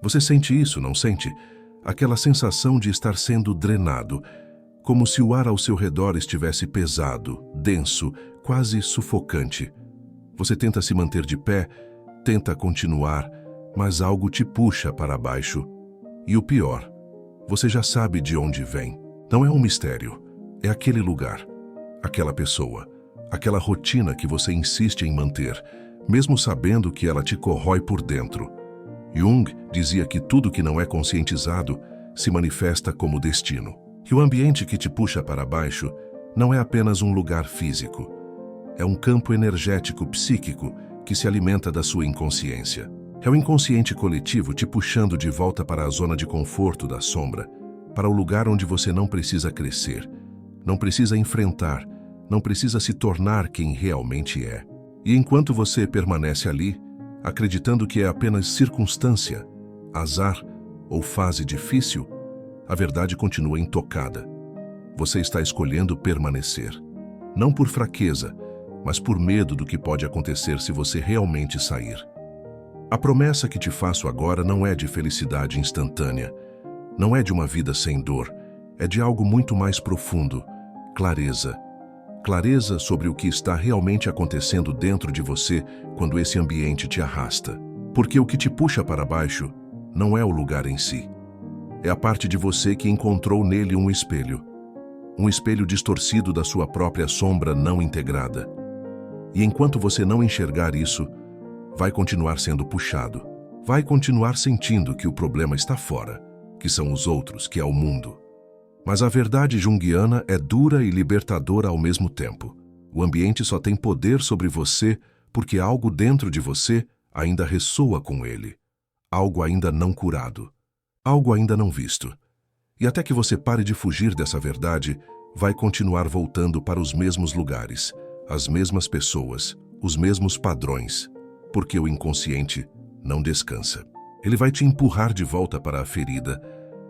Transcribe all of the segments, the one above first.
Você sente isso, não sente? Aquela sensação de estar sendo drenado, como se o ar ao seu redor estivesse pesado, denso, quase sufocante. Você tenta se manter de pé, tenta continuar, mas algo te puxa para baixo. E o pior, você já sabe de onde vem. Não é um mistério, é aquele lugar, aquela pessoa, aquela rotina que você insiste em manter, mesmo sabendo que ela te corrói por dentro. Jung dizia que tudo que não é conscientizado se manifesta como destino. Que o ambiente que te puxa para baixo não é apenas um lugar físico. É um campo energético psíquico que se alimenta da sua inconsciência. É o inconsciente coletivo te puxando de volta para a zona de conforto da sombra, para o lugar onde você não precisa crescer, não precisa enfrentar, não precisa se tornar quem realmente é. E enquanto você permanece ali, acreditando que é apenas circunstância, azar ou fase difícil, a verdade continua intocada. Você está escolhendo permanecer, não por fraqueza, mas por medo do que pode acontecer se você realmente sair. A promessa que te faço agora não é de felicidade instantânea, não é de uma vida sem dor, é de algo muito mais profundo, clareza. Clareza sobre o que está realmente acontecendo dentro de você quando esse ambiente te arrasta. Porque o que te puxa para baixo não é o lugar em si. É a parte de você que encontrou nele um espelho distorcido da sua própria sombra não integrada. E enquanto você não enxergar isso, vai continuar sendo puxado. Vai continuar sentindo que o problema está fora, que são os outros, que é o mundo. Mas a verdade junguiana é dura e libertadora ao mesmo tempo. O ambiente só tem poder sobre você porque algo dentro de você ainda ressoa com ele. Algo ainda não curado. Algo ainda não visto. E até que você pare de fugir dessa verdade, vai continuar voltando para os mesmos lugares, as mesmas pessoas, os mesmos padrões, porque o inconsciente não descansa. Ele vai te empurrar de volta para a ferida,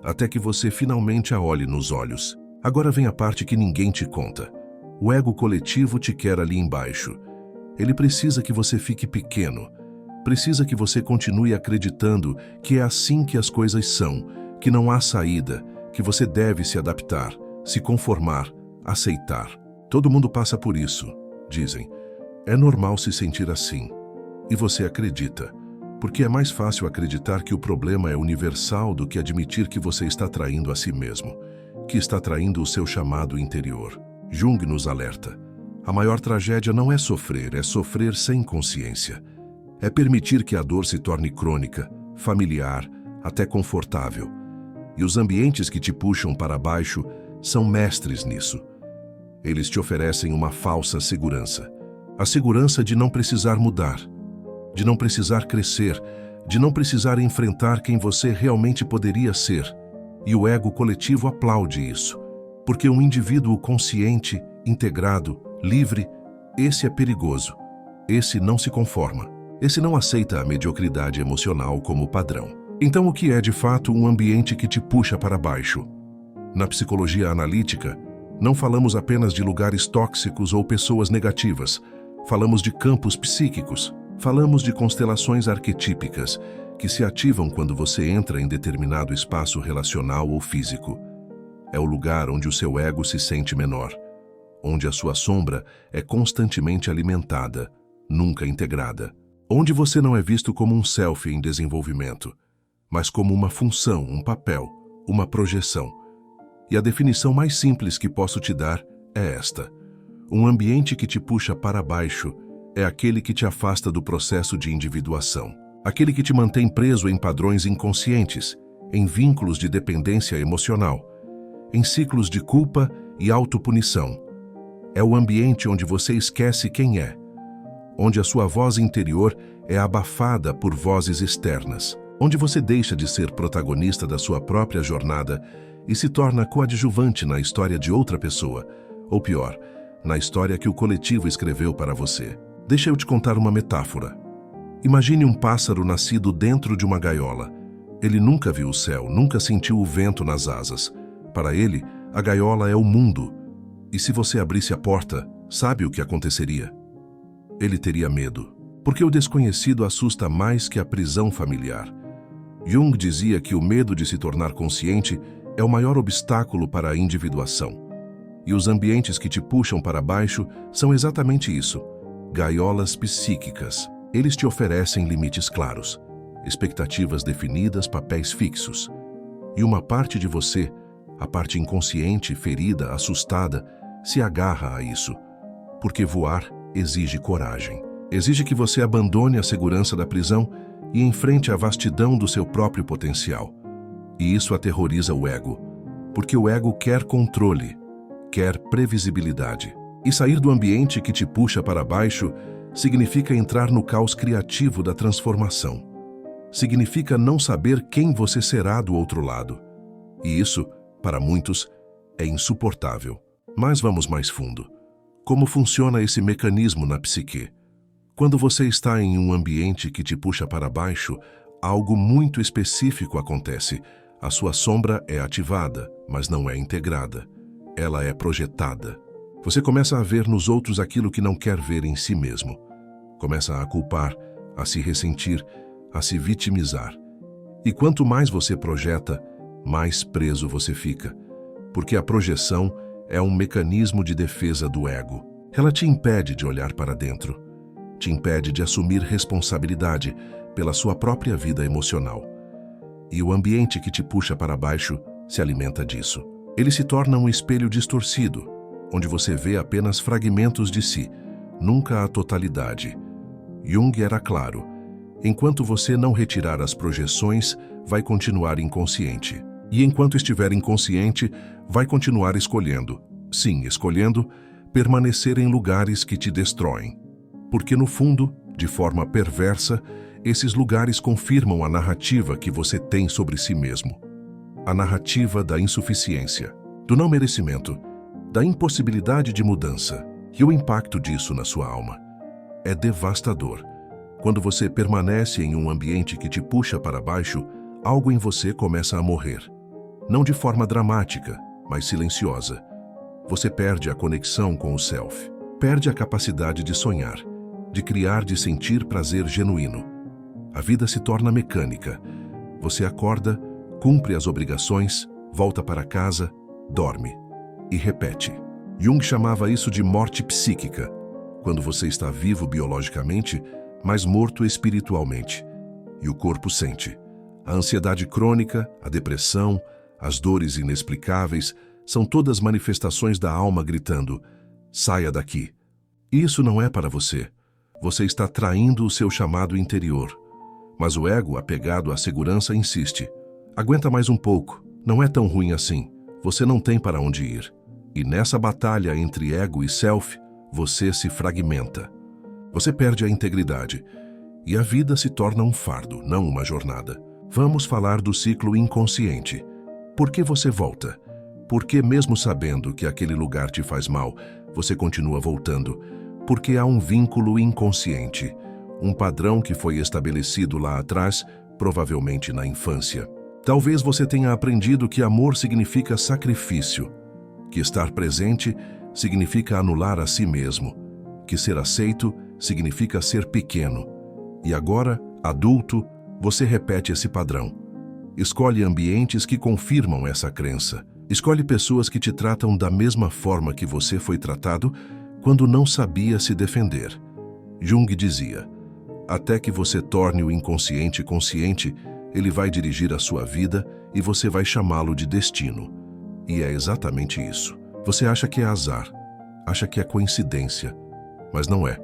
até que você finalmente a olhe nos olhos. Agora vem a parte que ninguém te conta. O ego coletivo te quer ali embaixo. Ele precisa que você fique pequeno. Precisa que você continue acreditando que é assim que as coisas são, que não há saída, que você deve se adaptar, se conformar, aceitar. Todo mundo passa por isso, dizem. É normal se sentir assim. E você acredita. Porque é mais fácil acreditar que o problema é universal do que admitir que você está traindo a si mesmo, que está traindo o seu chamado interior. Jung nos alerta. A maior tragédia não é sofrer sem consciência. É permitir que a dor se torne crônica, familiar, até confortável. E os ambientes que te puxam para baixo são mestres nisso. Eles te oferecem uma falsa segurança. A segurança de não precisar mudar, de não precisar crescer, de não precisar enfrentar quem você realmente poderia ser. E o ego coletivo aplaude isso, porque um indivíduo consciente, integrado, livre, esse é perigoso. Esse não se conforma. Esse não aceita a mediocridade emocional como padrão. Então o que é de fato um ambiente que te puxa para baixo? Na psicologia analítica, não falamos apenas de lugares tóxicos ou pessoas negativas. Falamos de campos psíquicos. Falamos de constelações arquetípicas que se ativam quando você entra em determinado espaço relacional ou físico. É o lugar onde o seu ego se sente menor, onde a sua sombra é constantemente alimentada, nunca integrada, onde você não é visto como um self em desenvolvimento, mas como uma função, um papel, uma projeção. E a definição mais simples que posso te dar é esta: um ambiente que te puxa para baixo é aquele que te afasta do processo de individuação, aquele que te mantém preso em padrões inconscientes, em vínculos de dependência emocional, em ciclos de culpa e autopunição. É o ambiente onde você esquece quem é, onde a sua voz interior é abafada por vozes externas, onde você deixa de ser protagonista da sua própria jornada e se torna coadjuvante na história de outra pessoa, ou pior, na história que o coletivo escreveu para você. Deixa eu te contar uma metáfora. Imagine um pássaro nascido dentro de uma gaiola. Ele nunca viu o céu, nunca sentiu o vento nas asas. Para ele, a gaiola é o mundo. E se você abrisse a porta, sabe o que aconteceria? Ele teria medo, porque o desconhecido assusta mais que a prisão familiar. Jung dizia que o medo de se tornar consciente é o maior obstáculo para a individuação. E os ambientes que te puxam para baixo são exatamente isso, gaiolas psíquicas. Eles te oferecem limites claros, expectativas definidas, papéis fixos. E uma parte de você, a parte inconsciente, ferida, assustada, se agarra a isso. Porque voar exige coragem. Exige que você abandone a segurança da prisão e enfrente a vastidão do seu próprio potencial. E isso aterroriza o ego, porque o ego quer controle, quer previsibilidade. E sair do ambiente que te puxa para baixo significa entrar no caos criativo da transformação. Significa não saber quem você será do outro lado. E isso, para muitos, é insuportável. Mas vamos mais fundo. Como funciona esse mecanismo na psique? Quando você está em um ambiente que te puxa para baixo, algo muito específico acontece. A sua sombra é ativada, mas não é integrada. Ela é projetada. Você começa a ver nos outros aquilo que não quer ver em si mesmo. Começa a culpar, a se ressentir, a se vitimizar. E quanto mais você projeta, mais preso você fica. Porque a projeção é um mecanismo de defesa do ego. Ela te impede de olhar para dentro. Te impede de assumir responsabilidade pela sua própria vida emocional. E o ambiente que te puxa para baixo se alimenta disso. Ele se torna um espelho distorcido, onde você vê apenas fragmentos de si, nunca a totalidade. Jung era claro: enquanto você não retirar as projeções, vai continuar inconsciente. E enquanto estiver inconsciente, vai continuar escolhendo, sim, escolhendo, permanecer em lugares que te destroem. Porque no fundo, de forma perversa, esses lugares confirmam a narrativa que você tem sobre si mesmo. A narrativa da insuficiência, do não merecimento, da impossibilidade de mudança. E o impacto disso na sua alma é devastador. Quando você permanece em um ambiente que te puxa para baixo, algo em você começa a morrer. Não de forma dramática, mas silenciosa. Você perde a conexão com o self. Perde a capacidade de sonhar, de criar, de sentir prazer genuíno. A vida se torna mecânica. Você acorda, cumpre as obrigações, volta para casa, dorme e repete. Jung chamava isso de morte psíquica, quando você está vivo biologicamente, mas morto espiritualmente. E o corpo sente. A ansiedade crônica, a depressão, as dores inexplicáveis, são todas manifestações da alma gritando: saia daqui. Isso não é para você. Você está traindo o seu chamado interior. Mas o ego, apegado à segurança, insiste. Aguenta mais um pouco. Não é tão ruim assim. Você não tem para onde ir. E nessa batalha entre ego e self, você se fragmenta. Você perde a integridade. E a vida se torna um fardo, não uma jornada. Vamos falar do ciclo inconsciente. Por que você volta? Por que, mesmo sabendo que aquele lugar te faz mal, você continua voltando? Porque há um vínculo inconsciente, um padrão que foi estabelecido lá atrás, provavelmente na infância. Talvez você tenha aprendido que amor significa sacrifício, que estar presente significa anular a si mesmo, que ser aceito significa ser pequeno. E agora, adulto, você repete esse padrão. Escolhe ambientes que confirmam essa crença. Escolhe pessoas que te tratam da mesma forma que você foi tratado quando não sabia se defender. Jung dizia: até que você torne o inconsciente consciente, ele vai dirigir a sua vida e você vai chamá-lo de destino. E é exatamente isso. Você acha que é azar, acha que é coincidência, mas não é.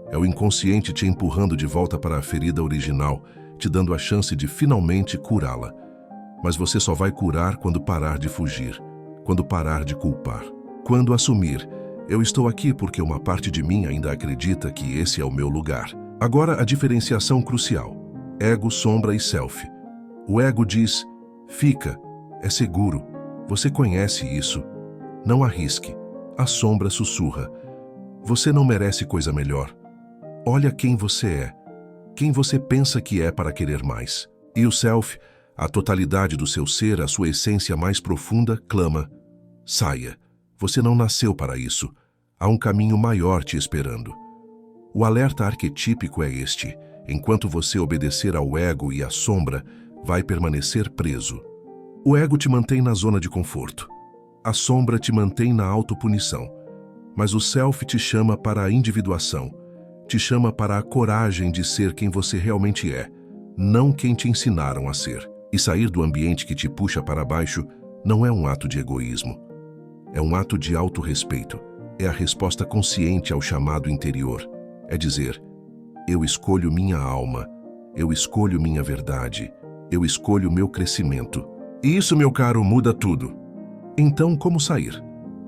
É o inconsciente te empurrando de volta para a ferida original, te dando a chance de finalmente curá-la. Mas você só vai curar quando parar de fugir, quando parar de culpar. Quando assumir: eu estou aqui porque uma parte de mim ainda acredita que esse é o meu lugar. Agora a diferenciação crucial: ego, sombra e self. O ego diz: fica, é seguro, você conhece isso, não arrisque. A sombra sussurra: você não merece coisa melhor. Olha quem você é, quem você pensa que é para querer mais. E o self, a totalidade do seu ser, a sua essência mais profunda, clama: saia, você não nasceu para isso. Há um caminho maior te esperando. O alerta arquetípico é este: enquanto você obedecer ao ego e à sombra, vai permanecer preso. O ego te mantém na zona de conforto. A sombra te mantém na autopunição. Mas o self te chama para a individuação, te chama para a coragem de ser quem você realmente é, não quem te ensinaram a ser. E sair do ambiente que te puxa para baixo não é um ato de egoísmo. É um ato de autorrespeito. É a resposta consciente ao chamado interior. É dizer, eu escolho minha alma, eu escolho minha verdade, eu escolho meu crescimento. E isso, meu caro, muda tudo. Então, como sair?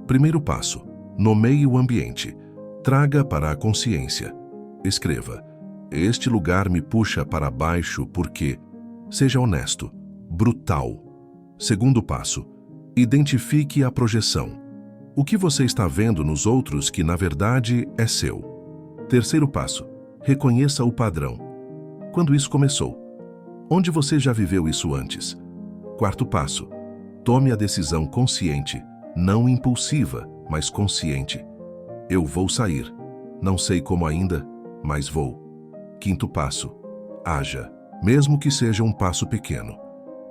Primeiro passo, nomeie o ambiente. Traga para a consciência. Escreva, este lugar me puxa para baixo porque... Seja honesto, brutal. Segundo passo, identifique a projeção. O que você está vendo nos outros que, na verdade, é seu. Terceiro passo, reconheça o padrão. Quando isso começou? Onde você já viveu isso antes? Quarto passo, tome a decisão consciente, não impulsiva, mas consciente. Eu vou sair. Não sei como ainda, mas vou. Quinto passo, haja. Mesmo que seja um passo pequeno.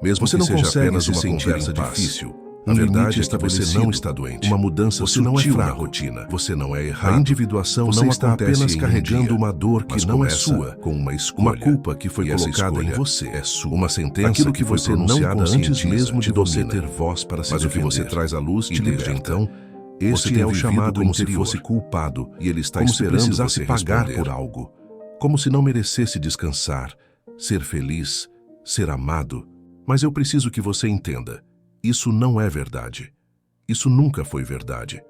Mesmo que seja apenas uma conversa difícil. A verdade é que você não está doente. Uma mudança sutil na rotina. Você não é errado. A individuação não está apenas carregando uma dor que não é sua, com uma escolha. Uma culpa que foi colocada em você é sua. Uma sentença aquilo que você não antes mesmo de você ter voz para se defender. Mas o que você traz à luz te liberta. Então, este é o chamado como se fosse culpado e ele está esperando você precisasse pagar por algo. Como se não merecesse descansar, ser feliz, ser amado. Mas eu preciso que você entenda. Isso não é verdade. Isso nunca foi verdade.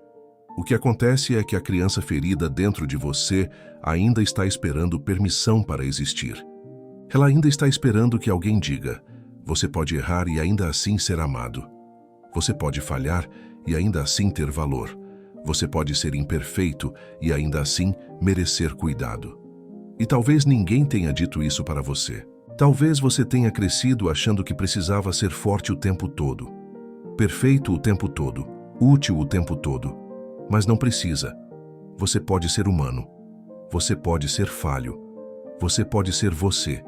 O que acontece é que a criança ferida dentro de você ainda está esperando permissão para existir. Ela ainda está esperando que alguém diga, você pode errar e ainda assim ser amado. Você pode falhar e ainda assim ter valor. Você pode ser imperfeito e ainda assim merecer cuidado. E talvez ninguém tenha dito isso para você. Talvez você tenha crescido achando que precisava ser forte o tempo todo, perfeito o tempo todo, útil o tempo todo. Mas não precisa. Você pode ser humano. Você pode ser falho. Você pode ser você.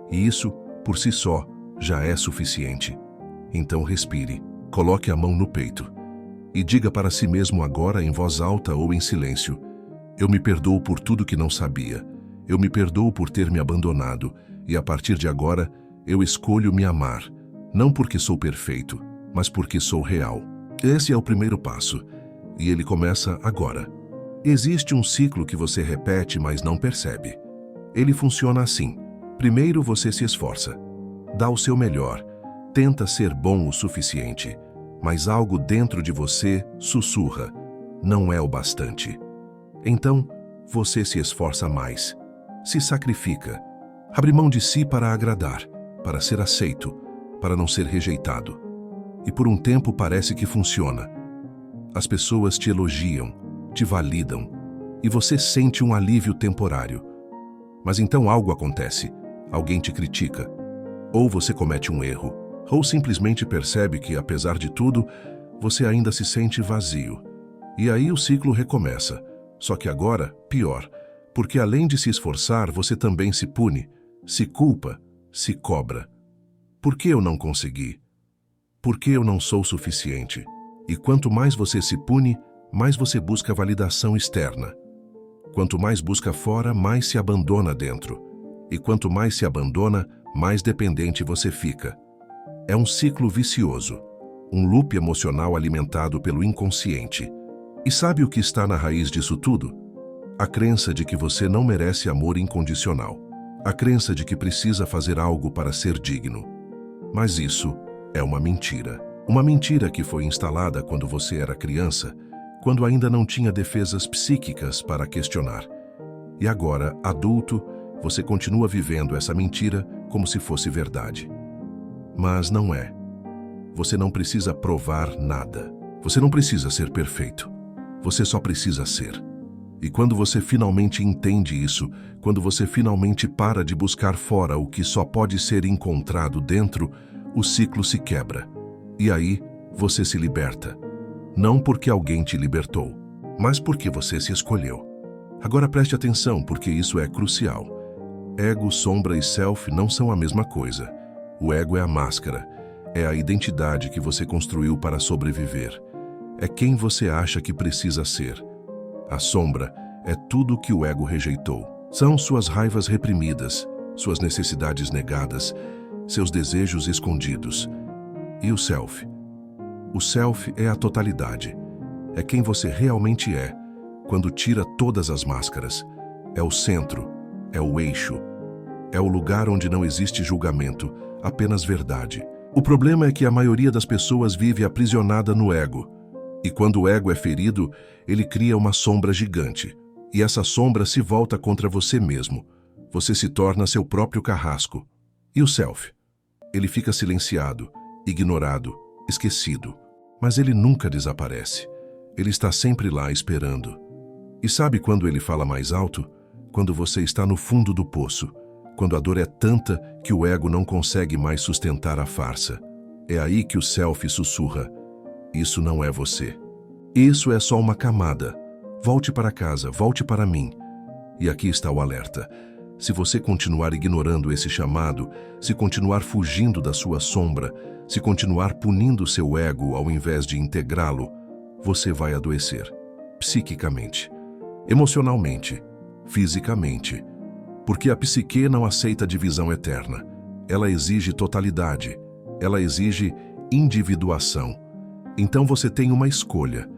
E isso, por si só, já é suficiente. Então respire, coloque a mão no peito e diga para si mesmo agora em voz alta ou em silêncio, eu me perdoo por tudo que não sabia. Eu me perdoo por ter me abandonado e a partir de agora eu escolho me amar, não porque sou perfeito, mas porque sou real. Esse é o primeiro passo e ele começa agora. Existe um ciclo que você repete, mas não percebe. Ele funciona assim. Primeiro você se esforça, dá o seu melhor, tenta ser bom o suficiente, mas algo dentro de você sussurra, não é o bastante. Então, você se esforça mais, se sacrifica, abre mão de si para agradar, para ser aceito, para não ser rejeitado. E por um tempo parece que funciona. As pessoas te elogiam, te validam, e você sente um alívio temporário. Mas então algo acontece, alguém te critica, ou você comete um erro, ou simplesmente percebe que, apesar de tudo, você ainda se sente vazio. E aí o ciclo recomeça, só que agora, pior, porque além de se esforçar, você também se pune, se culpa, se cobra. Por que eu não consegui? Por que eu não sou suficiente? E quanto mais você se pune, mais você busca validação externa. Quanto mais busca fora, mais se abandona dentro. E quanto mais se abandona, mais dependente você fica. É um ciclo vicioso, um loop emocional alimentado pelo inconsciente. E sabe o que está na raiz disso tudo? A crença de que você não merece amor incondicional. A crença de que precisa fazer algo para ser digno. Mas isso é uma mentira. Uma mentira que foi instalada quando você era criança, quando ainda não tinha defesas psíquicas para questionar. E agora, adulto, você continua vivendo essa mentira como se fosse verdade. Mas não é. Você não precisa provar nada. Você não precisa ser perfeito. Você só precisa ser. E quando você finalmente entende isso, quando você finalmente para de buscar fora o que só pode ser encontrado dentro, o ciclo se quebra. E aí, você se liberta. Não porque alguém te libertou, mas porque você se escolheu. Agora preste atenção, porque isso é crucial. Ego, sombra e self não são a mesma coisa. O ego é a máscara, é a identidade que você construiu para sobreviver. É quem você acha que precisa ser. A sombra é tudo que o ego rejeitou. São suas raivas reprimidas, suas necessidades negadas, seus desejos escondidos. E o self? O self é a totalidade. É quem você realmente é, quando tira todas as máscaras. É o centro, é o eixo. É o lugar onde não existe julgamento, apenas verdade. O problema é que a maioria das pessoas vive aprisionada no ego. E quando o ego é ferido, ele cria uma sombra gigante. E essa sombra se volta contra você mesmo. Você se torna seu próprio carrasco. E o self? Ele fica silenciado, ignorado, esquecido. Mas ele nunca desaparece. Ele está sempre lá esperando. E sabe quando ele fala mais alto? Quando você está no fundo do poço. Quando a dor é tanta que o ego não consegue mais sustentar a farsa. É aí que o self sussurra. Isso não é você. Isso é só uma camada. Volte para casa, volte para mim. E aqui está o alerta. Se você continuar ignorando esse chamado, se continuar fugindo da sua sombra, se continuar punindo seu ego ao invés de integrá-lo, você vai adoecer. Psiquicamente, emocionalmente, fisicamente. Porque a psique não aceita divisão eterna. Ela exige totalidade. Ela exige individuação. Então você tem uma escolha: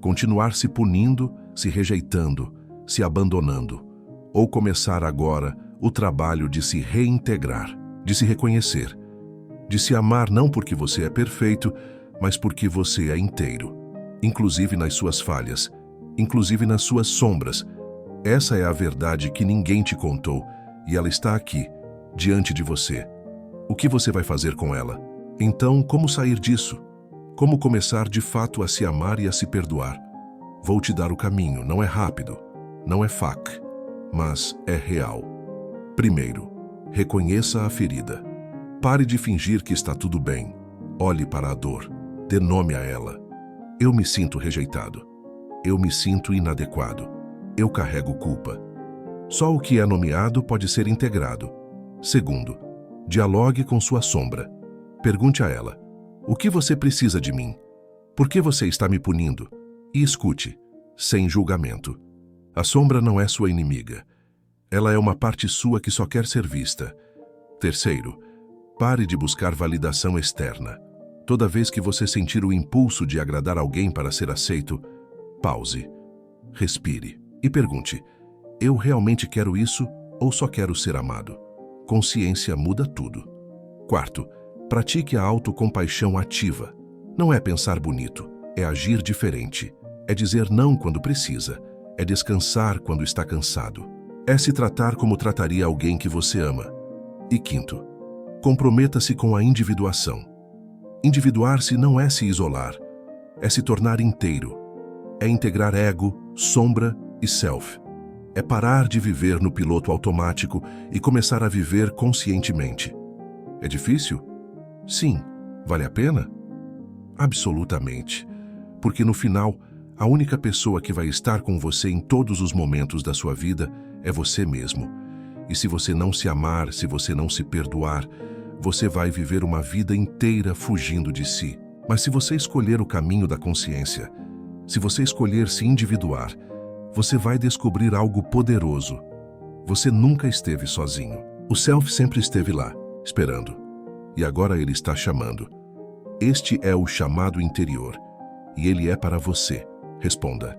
continuar se punindo, se rejeitando, se abandonando, ou começar agora o trabalho de se reintegrar, de se reconhecer, de se amar não porque você é perfeito, mas porque você é inteiro, inclusive nas suas falhas, inclusive nas suas sombras. Essa é a verdade que ninguém te contou e ela está aqui, diante de você. O que você vai fazer com ela? Então, como sair disso? Como começar de fato a se amar e a se perdoar? Vou te dar o caminho, não é rápido, não é fac, mas é real. Primeiro, reconheça a ferida. Pare de fingir que está tudo bem. Olhe para a dor. Dê nome a ela. Eu me sinto rejeitado. Eu me sinto inadequado. Eu carrego culpa. Só o que é nomeado pode ser integrado. Segundo, dialogue com sua sombra. Pergunte a ela: o que você precisa de mim? Por que você está me punindo? E escute, sem julgamento. A sombra não é sua inimiga. Ela é uma parte sua que só quer ser vista. Terceiro, pare de buscar validação externa. Toda vez que você sentir o impulso de agradar alguém para ser aceito, pause, respire e pergunte: eu realmente quero isso ou só quero ser amado? Consciência muda tudo. Quarto, pratique a autocompaixão ativa. Não é pensar bonito, é agir diferente. É dizer não quando precisa. É descansar quando está cansado. É se tratar como trataria alguém que você ama. E quinto, comprometa-se com a individuação. Individuar-se não é se isolar, é se tornar inteiro. É integrar ego, sombra e self. É parar de viver no piloto automático e começar a viver conscientemente. É difícil? Sim. Vale a pena? Absolutamente. Porque no final, a única pessoa que vai estar com você em todos os momentos da sua vida é você mesmo. E se você não se amar, se você não se perdoar, você vai viver uma vida inteira fugindo de si. Mas se você escolher o caminho da consciência, se você escolher se individuar, você vai descobrir algo poderoso. Você nunca esteve sozinho. O self sempre esteve lá, esperando. E agora ele está chamando. Este é o chamado interior. E ele é para você. Responda.